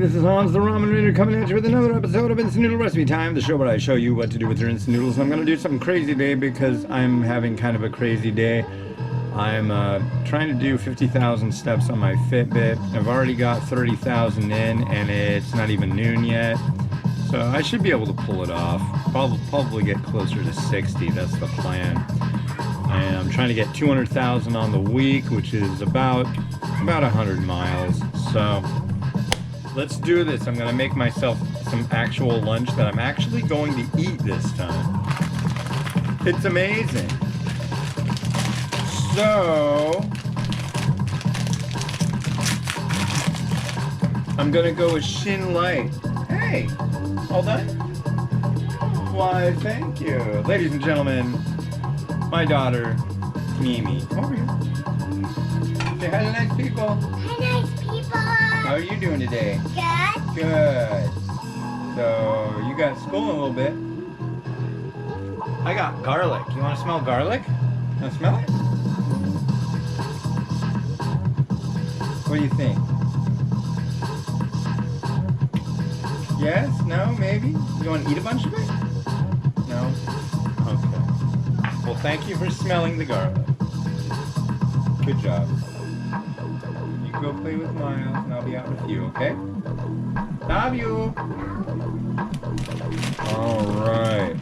this is Hans the Ramen Reader coming at you with another episode of Instant Noodle Recipe Time, the show where I show you what to do with your instant noodles. I'm going to do something crazy today because I'm having kind of a crazy day. I'm trying to do 50,000 steps on my Fitbit. I've already got 30,000 in and it's not even noon yet. So I should be able to pull it off. Probably get closer to 60, that's the plan. And I'm trying to get 200,000 on the week, which is about 100 miles. So let's do this. I'm gonna make myself some actual lunch that I'm actually going to eat this time. It's amazing. So I'm gonna go with Shin Light. Hey, all done? Why, thank you. Ladies and gentlemen, my daughter, Mimi. Over here. Say hi to nice people. Hi, nice people. How are you doing today? Good. Good. So, you got school in a little bit. I got garlic. You want to smell garlic? Want to smell it? What do you think? Yes? No? Maybe? You want to eat a bunch of it? No? Okay. Well, thank you for smelling the garlic. Good job. You go play with Miles, and I'll be out with you, okay? Love you! Alright.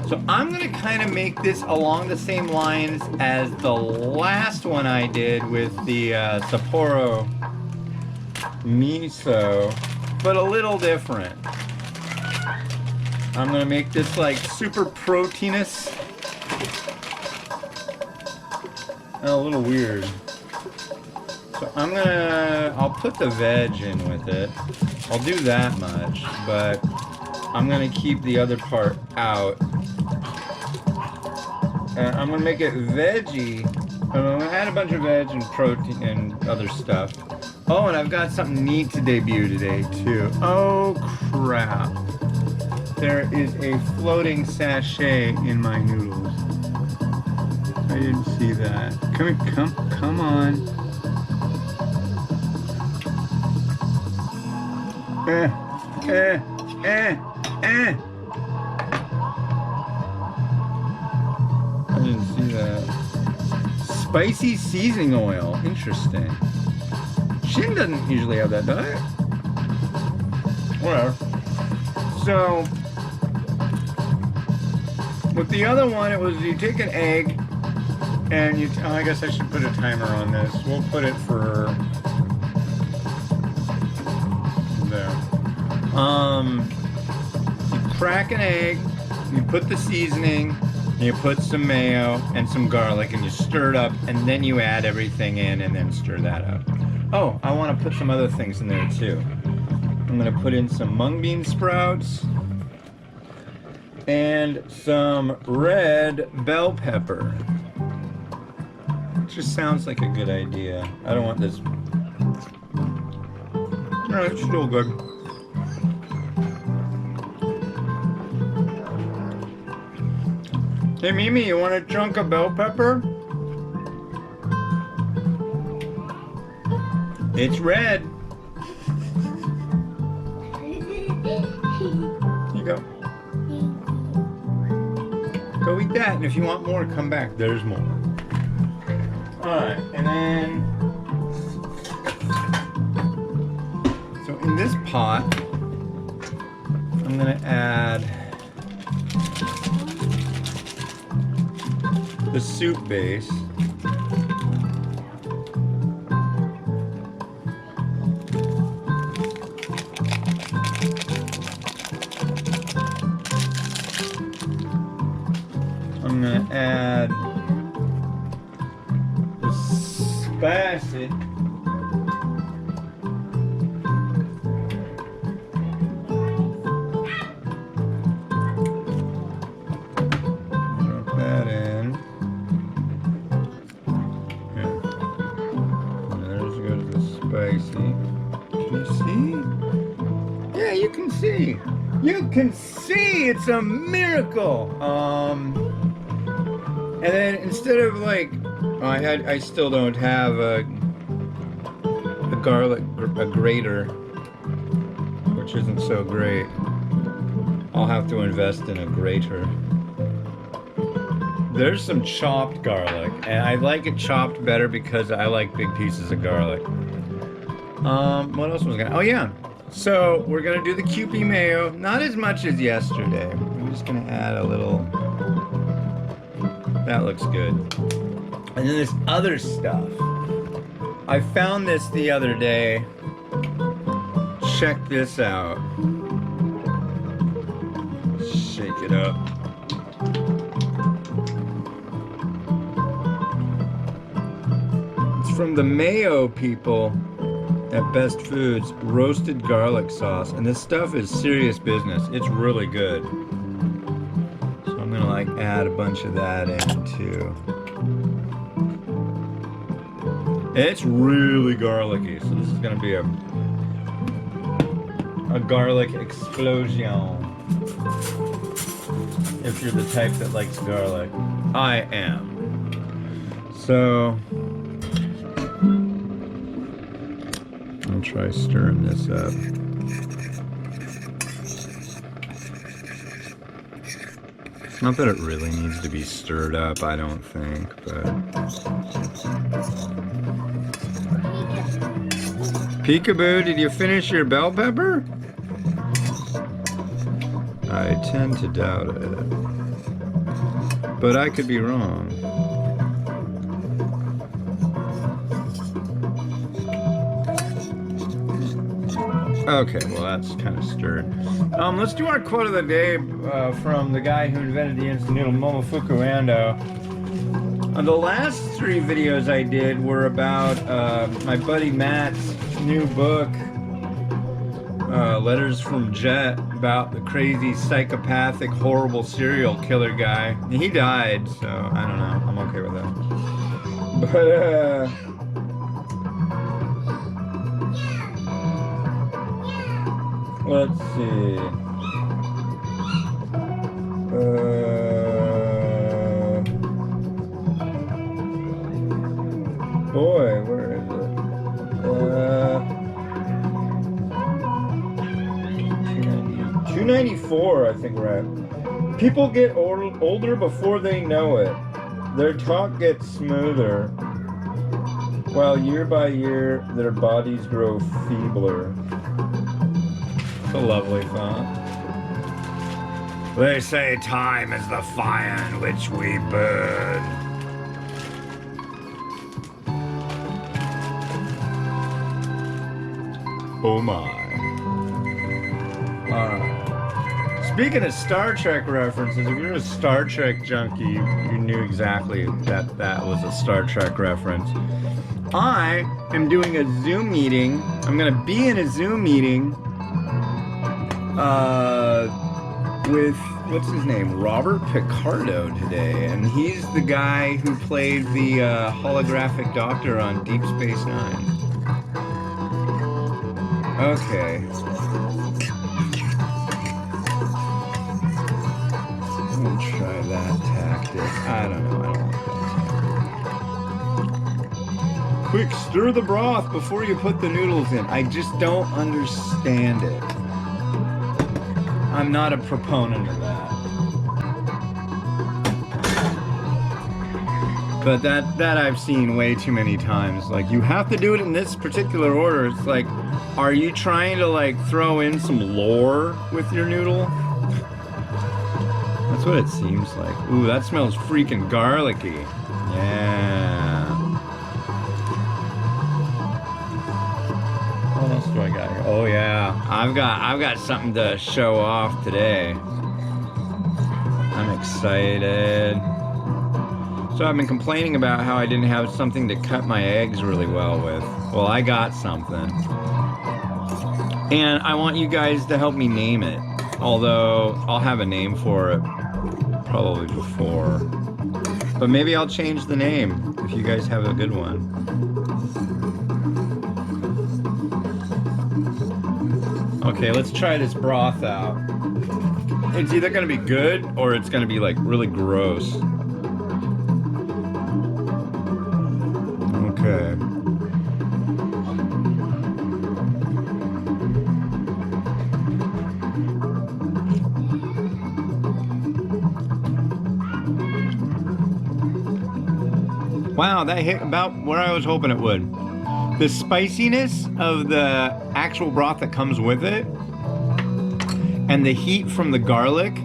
So I'm going to kind of make this along the same lines as the last one I did with the Sapporo miso, but a little different. I'm going to make this like super proteinous and a little weird. So I'll put the veg in with it. I'll do that much, but I'm going to keep the other part out. And I'm going to make it veggie. I'm going to add a bunch of veg and protein and other stuff. Oh, and I've got something neat to debut today, too. Oh, crap. There is a floating sachet in my noodles. I didn't see that. Come on. I didn't see that. Spicy seasoning oil. Interesting. Shin doesn't usually have that, does it? Whatever. So, with the other one, it was you take an egg and you... Oh, I guess I should put a timer on this. We'll put it for... there. You crack an egg, you put the seasoning, you put some mayo and some garlic and you stir it up and then you add everything in and then stir that up. Oh, I want to put some other things in there too. I'm going to put in some mung bean sprouts and some red bell pepper. It just sounds like a good idea. I don't want this. No, it's still good. Hey Mimi, you want a chunk of bell pepper? It's red. Here you go. Go eat that, and if you want more, come back. There's more. Alright, and then... So in this pot, I'm going to add the soup base. I'm going to add the spicy. Drop that in. Yeah. There's goes the spicy. Can you see? Yeah, you can see. You can see. It's a miracle. And then instead of like, I still don't have a grater. which isn't so great. I'll have to invest in a grater. There's some chopped garlic, and I like it chopped better because I like big pieces of garlic. What else was I gonna? Oh yeah. So we're gonna do the Kewpie mayo, not as much as yesterday. I'm just gonna add a little. That looks good. And then this other stuff. I found this the other day. Check this out. Shake it up. It's from the Mayo people at Best Foods, roasted garlic sauce. And this stuff is serious business. It's really good. So I'm gonna like add a bunch of that in too. It's really garlicky, so this is gonna be a garlic explosion. If you're the type that likes garlic. I am. So I'll try stirring this up. Not that it really needs to be stirred up, I don't think, but Peekaboo, did you finish your bell pepper? I tend to doubt it. But I could be wrong. Okay, well that's kind of stirred. Let's do our quote of the day from the guy who invented the instant noodle, Momofuku Ando. The last 3 videos I did were about my buddy Matt's new book, Letters from Jet, about the crazy, psychopathic, horrible serial killer guy. He died, so I don't know. I'm okay with that. But, let's see. Boy, where is it? 294, I think we're at. People get older before they know it. Their talk gets smoother, while year by year their bodies grow feebler. It's a lovely thought. They say time is the fire in which we burn. Oh my. Speaking of Star Trek references, if you're a Star Trek junkie, you knew exactly that that was a Star Trek reference. I am doing a Zoom meeting. I'm going to be in a Zoom meeting with, what's his name? Robert Picardo today. And he's the guy who played the holographic doctor on Deep Space Nine. Okay. I'm gonna try that tactic. I don't know. I don't like that. Quick, stir the broth before you put the noodles in. I just don't understand it. I'm not a proponent of that. But that I've seen way too many times. Like, you have to do it in this particular order. It's like, are you trying to like throw in some lore with your noodle? That's what it seems like. Ooh, that smells freaking garlicky. Yeah. What else do I got here? Oh yeah, I've got something to show off today. I'm excited. So I've been complaining about how I didn't have something to cut my eggs really well with. Well, I got something. And I want you guys to help me name it. Although I'll have a name for it probably before. But maybe I'll change the name if you guys have a good one. Okay, let's try this broth out. It's either gonna be good or it's gonna be like really gross. Okay. Wow, that hit about where I was hoping it would. The spiciness of the actual broth that comes with it and the heat from the garlic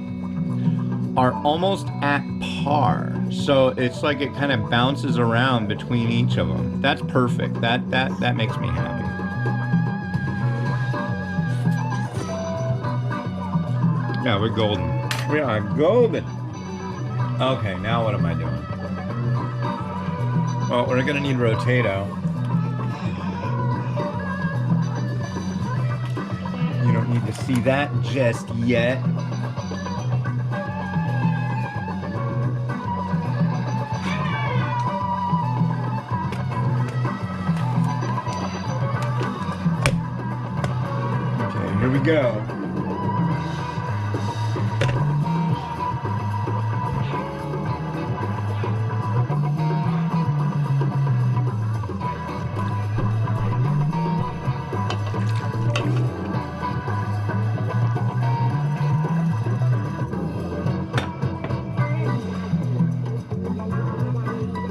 are almost at par. So it's like it kind of bounces around between each of them. That's perfect. That makes me happy. Yeah, we're golden. We are golden. Okay, now what am I doing? Well, we're gonna need rotato. You don't need to see that just yet. Okay, here we go.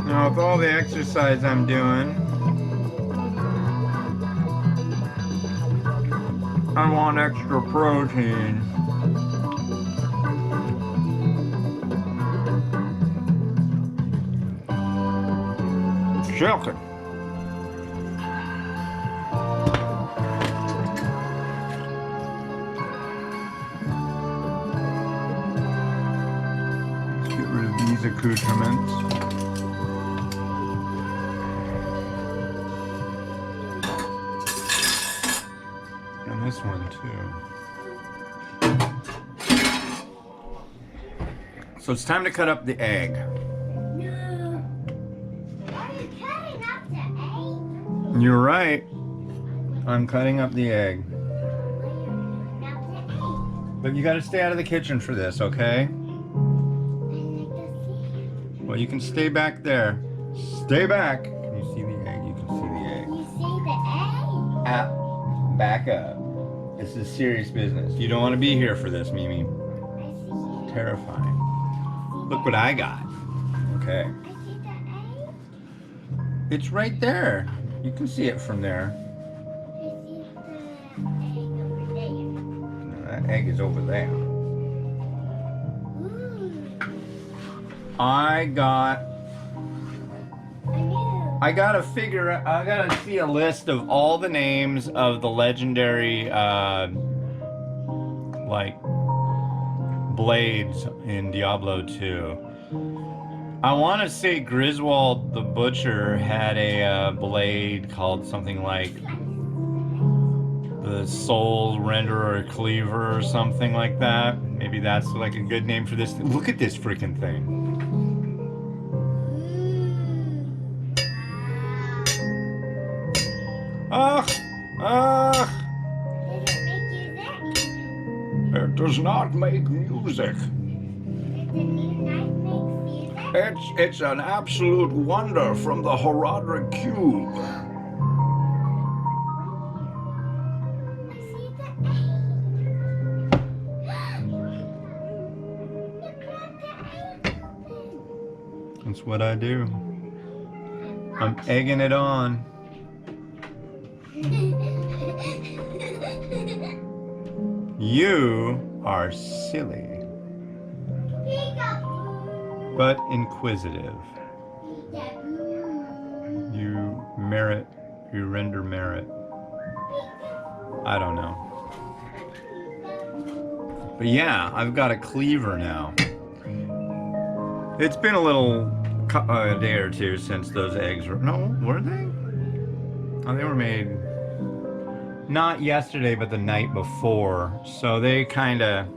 Now, with all the exercise I'm doing, I want extra protein. Chicken. Let's get rid of these accoutrements. And this one too. So it's time to cut up the egg. No. Why are you cutting up the egg? You're right. I'm cutting up the egg. Why are you cutting up the egg? But you gotta stay out of the kitchen for this, okay? I like to see. Well, you can stay back there. Stay back. Can you see the egg? You can see the egg. You see the egg? Back up. This is serious business. You don't want to be here for this, Mimi. I see it. Terrifying. Look what I got. Okay. I see the egg. It's right there. You can see it from there. I see the egg over there. No, that egg is over there. Ooh. I gotta see a list of all the names of the legendary like blades in Diablo 2. I want to say Griswold the Butcher had a blade called something like the Soul Renderer Cleaver or something like that. Maybe that's like a good name for this. Look at this freaking thing. Ugh! Ugh! Does it make you sick? It does not make music. Does the new knife make music? It's an absolute wonder from the Horadric Cube. I see the egg. You cracked the egg open. That's what I do. I'm egging it on. You are silly, Peekaboo. but inquisitive. Peekaboo. You render merit. I don't know. But yeah, I've got a cleaver now. It's been a day or two since those eggs were, no, were they? Oh, they were made not yesterday, but the night before. So they kind of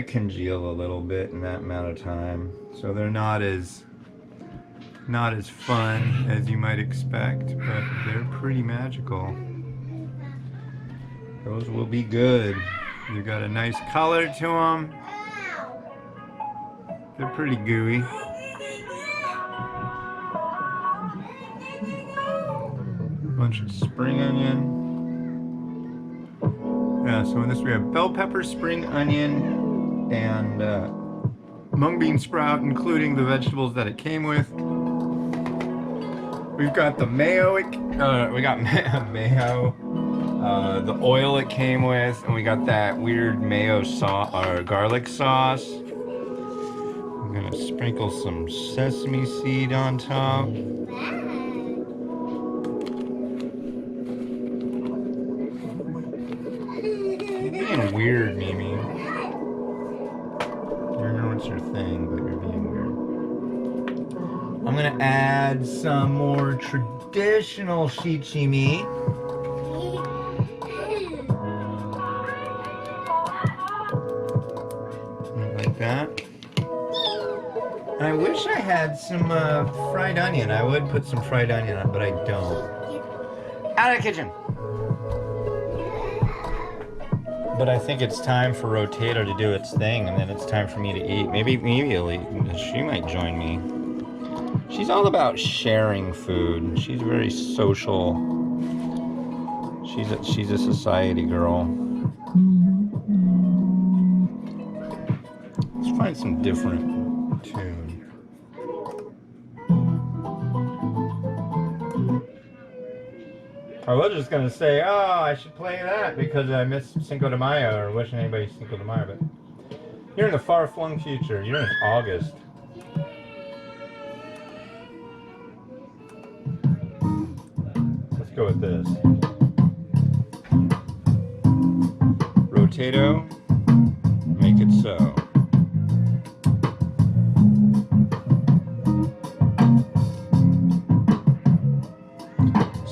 congeal a little bit in that amount of time. So they're not as fun as you might expect, but they're pretty magical. Those will be good. They've got a nice color to them. They're pretty gooey. Bunch of spring onion. Yeah, so in this we have bell pepper, spring onion, and mung bean sprout, including the vegetables that it came with. We've got the mayo. We got mayo. The oil it came with, and we got that weird mayo sauce or garlic sauce. I'm gonna sprinkle some sesame seed on top. You're being weird, Mimi. I don't know what's your thing, but you're being weird. I'm gonna add some more traditional shichimi. Like that. And I wish I had some fried onion. I would put some fried onion on, but I don't. Out of the kitchen! But I think it's time for Rotato to do its thing, and then it's time for me to eat. Maybe she'll eat. She might join me. She's all about sharing food. She's very social. She's a society girl. Let's find some different tune. I was just gonna say, oh, I should play that because I miss Cinco de Mayo, or wishing anybody Cinco de Mayo, but you're in the far-flung future. You're in August. Let's go with this. Rotato, make it so.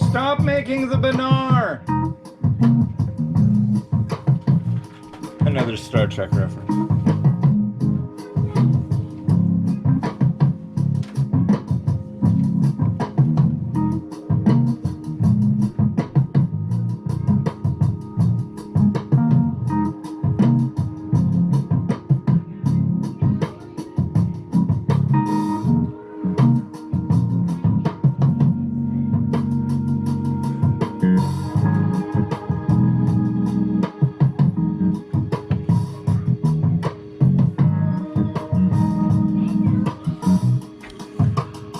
Stop making the banar! Another Star Trek reference.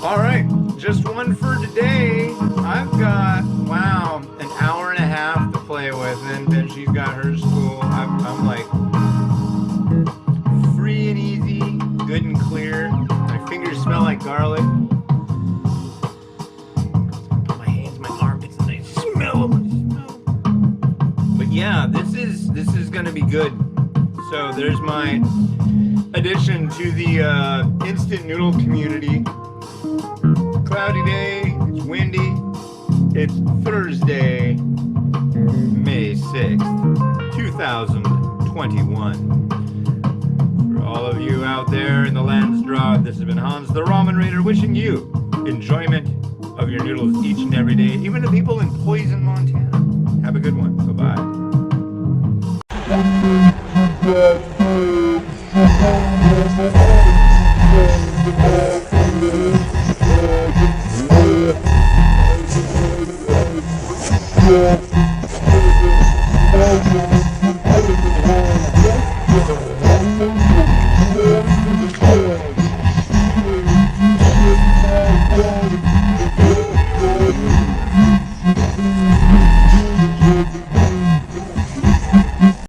Alright, just one for today. I've got, wow, an hour and a half to play with, and then she's got her school. I'm like free and easy, good and clear. My fingers smell like garlic. Put my hands in my armpits and they smell them. But yeah, this is gonna be good. So there's my addition to the instant noodle community. Cloudy day, it's windy, it's Thursday, May 6th, 2021. For all of you out there in the land's drought, this has been Hans the Ramen Raider wishing you enjoyment of your noodles each and every day, even the people in Poison, Montana. Have a good one. Bye-bye.